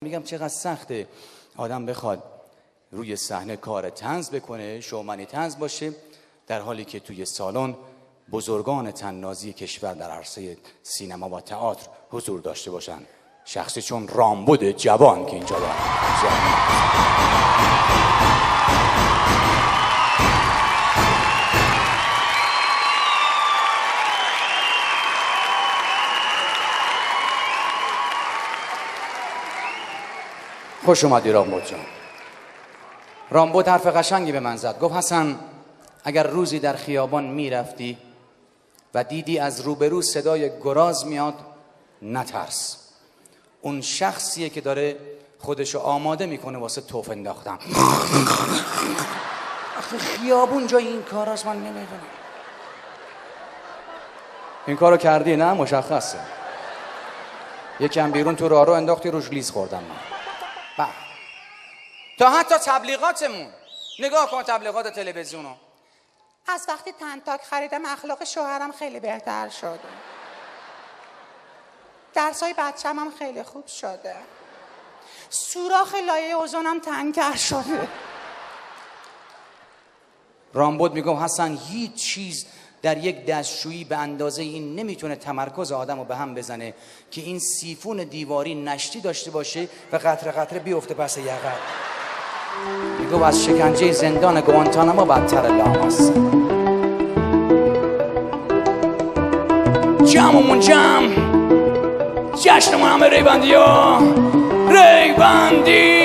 میگم چقدر سخته آدم بخواد روی صحنه کار طنز بکنه، شومنی طنز باشه، در حالی که توی سالن بزرگان طنازی کشور در عرصه سینما و تئاتر حضور داشته باشن. شخصی چون رامبد جوان که اینجا دارن. خوش اومدی رامبد جان. رامبد حرف قشنگی به من زد. گفت حسن اگر روزی در خیابان میرفتی و دیدی از روبرو صدای گراز میاد، نترس. اون شخصیه که داره خودشو آماده میکنه واسه توف انداختن. آخه خیابون جای این کاراست، من نمیدونم. این کارو کردی نه؟ مشخصه. یکم بیرون تو راهرو انداختی، روش لیز خوردم من. تا حتی تبلیغاتمون نگاه کن، تبلیغات تلویزیونو. از وقتی تنتاک خریدم اخلاق شوهرم خیلی بهتر شده، درسای بچه‌م هم خیلی خوب شده، سوراخ لایه اوزونم تنگ‌تر شده. رامبد میگم حسن هیچ چیز در یک دستشویی به اندازه این نمیتونه تمرکز آدمو به هم بزنه که این سیفون دیواری نشتی داشته باشه و قطره قطره بیفته پس یقه. میگم از شکنجه زندان گوانتاناما بدتر لاماس. جمعمون جمع، جشنمون همه ریبندی ها، ریبندی.